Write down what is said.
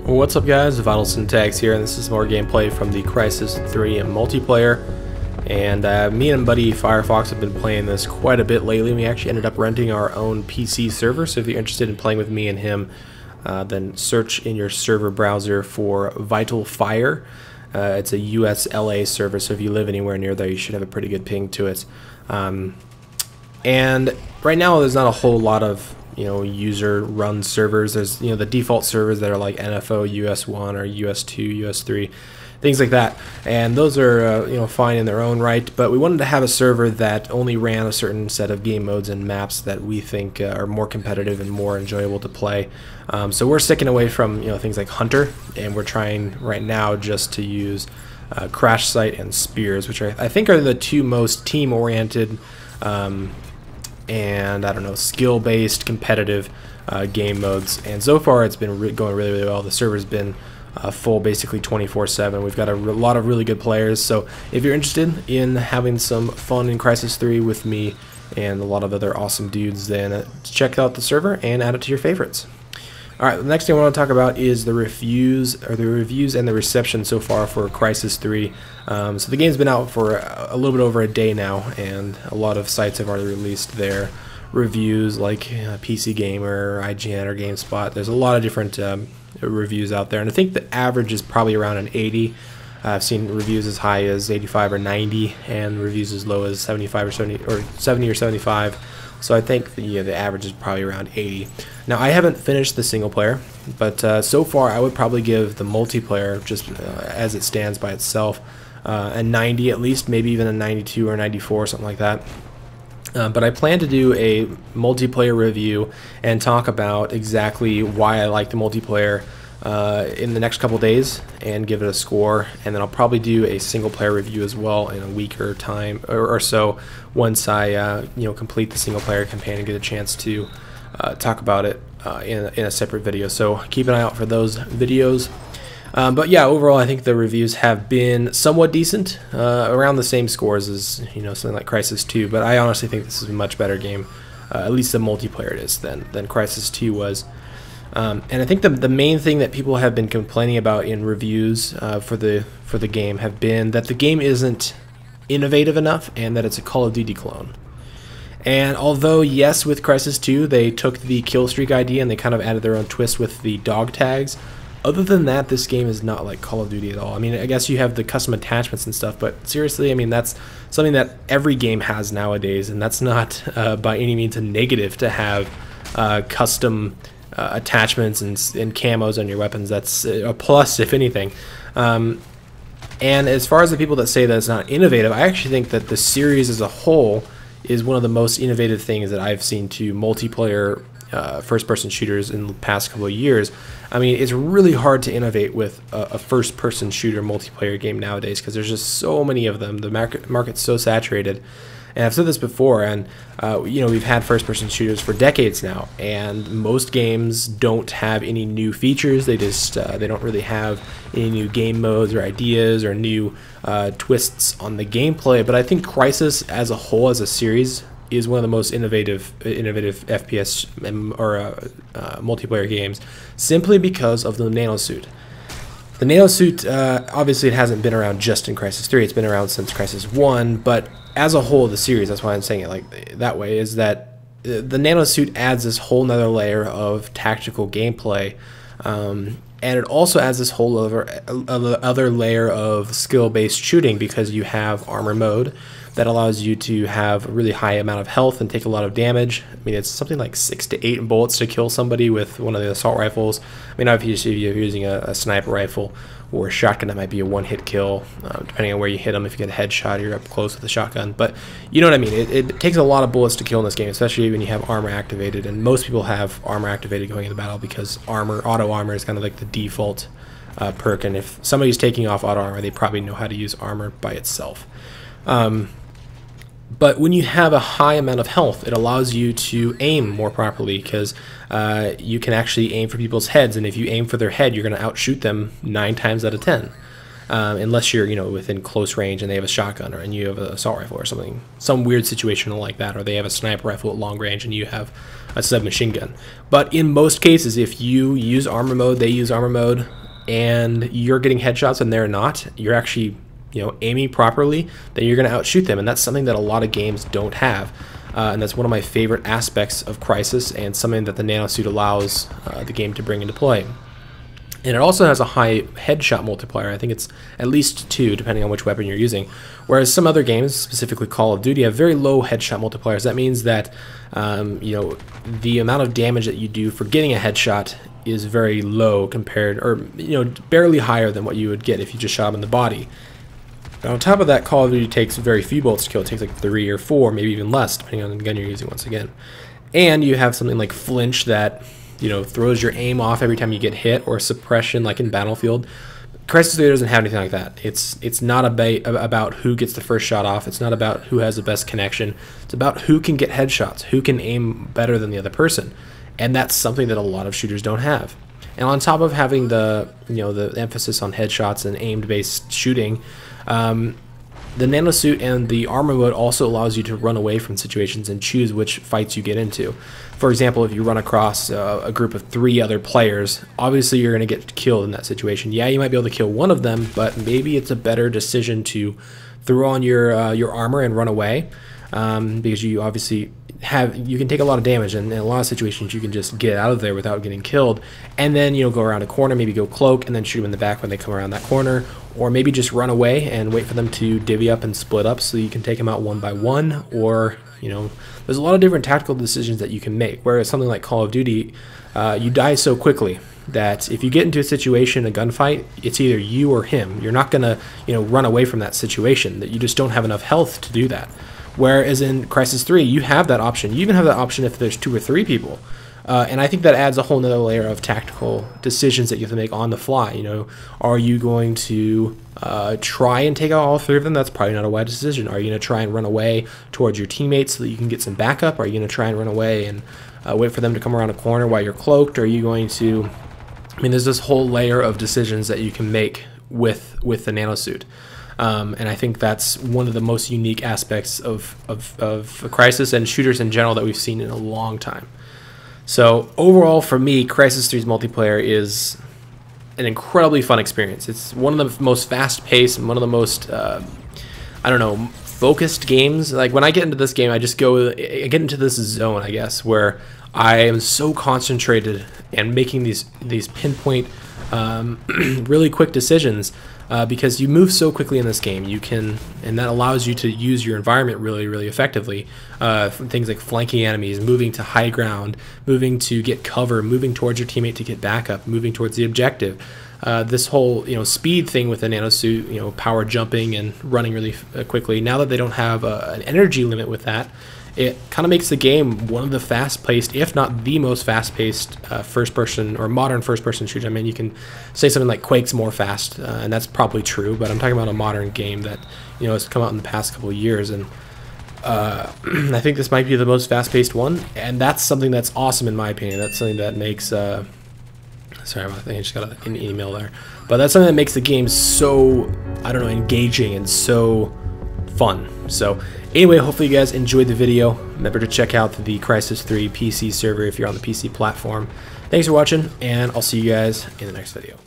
What's up guys, VitalSyntax here, and this is more gameplay from the Crysis 3 multiplayer. And me and buddy Firefox have been playing this quite a bit lately. We actually ended up renting our own PC server, so if you're interested in playing with me and him, then search in your server browser for VitalFire. It's a US LA server, so if you live anywhere near there, you should have a pretty good ping to it. And right now there's not a whole lot of user run servers. There's the default servers that are like NFO, US1 or US2, US3, things like that, and those are fine in their own right, but we wanted to have a server that only ran a certain set of game modes and maps that we think are more competitive and more enjoyable to play. So we're sticking away from things like Hunter, and we're trying right now just to use Crash Site and Spears, which I think are the two most team oriented and I don't know, skill-based competitive game modes. And so far it's been going really, really well. The server's been full basically 24/7. We've got a lot of really good players, so if you're interested in having some fun in Crysis 3 with me and a lot of other awesome dudes, then check out the server and add it to your favorites. Alright, the next thing I want to talk about is the reviews and the reception so far for Crysis 3. So the game's been out for a little bit over a day now, and a lot of sites have already released their reviews, like PC Gamer, IGN, or GameSpot. There's a lot of different reviews out there, and I think the average is probably around an 80. I've seen reviews as high as 85 or 90, and reviews as low as 75 or 70 or 70 or 75. So I think the average is probably around 80. Now I haven't finished the single player, but so far I would probably give the multiplayer, just as it stands by itself, a 90 at least, maybe even a 92 or 94, something like that. But I plan to do a multiplayer review and talk about exactly why I like the multiplayer in the next couple days and give it a score, and then I'll probably do a single player review as well in a week or time or so once I complete the single player campaign and get a chance to talk about it in a separate video. So keep an eye out for those videos. But yeah, overall I think the reviews have been somewhat decent, around the same scores as something like Crysis 2, but I honestly think this is a much better game, at least the multiplayer it is, than Crysis 2 was. And I think the main thing that people have been complaining about in reviews for the game have been that the game isn't innovative enough and that it's a Call of Duty clone. And although yes, with Crysis 2 they took the kill streak idea and they kind of added their own twist with the dog tags, other than that this game is not like Call of Duty at all. I mean, I guess you have the custom attachments and stuff, but seriously, I mean, that's something that every game has nowadays, and that's not by any means a negative to have custom attachments and camos on your weapons. That's a plus, if anything. And as far as the people that say that it's not innovative, I actually think that the series as a whole is one of the most innovative things that I've seen to multiplayer first-person shooters in the past couple of years. I mean, it's really hard to innovate with a first-person shooter multiplayer game nowadays because there's just so many of them. The market's so saturated. And I've said this before, and we've had first-person shooters for decades now, and most games don't have any new features. They just they don't really have any new game modes or ideas or new twists on the gameplay. But I think Crysis as a whole, as a series, is one of the most innovative FPS or multiplayer games, simply because of the nanosuit. The nanosuit, obviously it hasn't been around just in Crysis 3, it's been around since Crysis 1, but as a whole, the series, that's why I'm saying it like that way, is that the nanosuit adds this whole nother layer of tactical gameplay, and it also adds this whole other layer of skill-based shooting, because you have armor mode that allows you to have a really high amount of health and take a lot of damage. I mean, it's something like 6 to 8 bullets to kill somebody with one of the assault rifles. I mean, if you're using a sniper rifle or a shotgun, that might be a one-hit kill, depending on where you hit them. If you get a headshot, you're up close with a shotgun. But you know what I mean. It takes a lot of bullets to kill in this game, especially when you have armor activated. And most people have armor activated going into battle because auto armor is kind of like the default perk. And if somebody's taking off auto armor, they probably know how to use armor by itself. But when you have a high amount of health, it allows you to aim more properly, because you can actually aim for people's heads, and if you aim for their head, you're going to outshoot them 9 times out of 10. unless you're within close range and they have a shotgun and you have an assault rifle or something, some weird situation like that, or they have a sniper rifle at long range and you have a submachine gun. But in most cases, if you use armor mode, they use armor mode, and you're getting headshots and they're not, you're actually aiming properly, then you're going to outshoot them, and that's something that a lot of games don't have. And that's one of my favorite aspects of Crysis, and something that the nanosuit allows the game to bring into play. And it also has a high headshot multiplier. I think it's at least 2, depending on which weapon you're using. Whereas some other games, specifically Call of Duty, have very low headshot multipliers. That means that the amount of damage that you do for getting a headshot is very low compared, or barely higher than what you would get if you just shot them in the body. Now, on top of that, Call of Duty takes very few bullets to kill. It takes like 3 or 4, maybe even less, depending on the gun you're using once again. And you have something like flinch that throws your aim off every time you get hit, or suppression like in Battlefield. Crysis 3 doesn't have anything like that. It's not about who gets the first shot off. It's not about who has the best connection. It's about who can get headshots, who can aim better than the other person. And that's something that a lot of shooters don't have. And on top of having the emphasis on headshots and aimed-based shooting, the nanosuit and the armor mode also allows you to run away from situations and choose which fights you get into. For example, if you run across a group of 3 other players, obviously you're going to get killed in that situation. Yeah, you might be able to kill one of them, but maybe it's a better decision to throw on your armor and run away, because you obviously you can take a lot of damage, and in a lot of situations you can just get out of there without getting killed, and then go around a corner, maybe go cloak, and then shoot them in the back when they come around that corner, or maybe just run away and wait for them to divvy up and split up so you can take them out one by one. Or there's a lot of different tactical decisions that you can make, whereas something like Call of Duty, you die so quickly that if you get into a situation, a gunfight, it's either you or him. You're not gonna run away from that situation, that you just don't have enough health to do that. Whereas in Crysis 3, you have that option. You even have that option if there's 2 or 3 people. And I think that adds a whole nother layer of tactical decisions that you have to make on the fly. Are you going to try and take out all 3 of them? That's probably not a wise decision. Are you going to try and run away towards your teammates so that you can get some backup? Are you going to try and run away and wait for them to come around a corner while you're cloaked? Are you going to... there's this whole layer of decisions that you can make with the nanosuit. And I think that's one of the most unique aspects of Crysis and shooters in general that we've seen in a long time. So overall, for me, Crysis 3's multiplayer is an incredibly fun experience. It's one of the most fast-paced and one of the most, focused games. Like, when I get into this game, I get into this zone, I guess, where I am so concentrated and making these pinpoint, really quick decisions. Because you move so quickly in this game, and that allows you to use your environment really, really effectively. Things like flanking enemies, moving to high ground, moving to get cover, moving towards your teammate to get backup, moving towards the objective. This whole speed thing with the nanosuit, power jumping and running really quickly. Now that they don't have an energy limit with that, it kind of makes the game one of the fast-paced, if not the most fast-paced first-person or modern first-person shooter. You can say something like Quake's more fast, and that's probably true, but I'm talking about a modern game that has come out in the past couple of years, and I think this might be the most fast-paced one, and that's something that's awesome in my opinion. That's something that makes sorry, I think I just got an email there, but that's something that makes the game so engaging and so fun. So anyway, hopefully you guys enjoyed the video. Remember to check out the Crysis 3 PC server if you're on the PC platform. Thanks for watching, and I'll see you guys in the next video.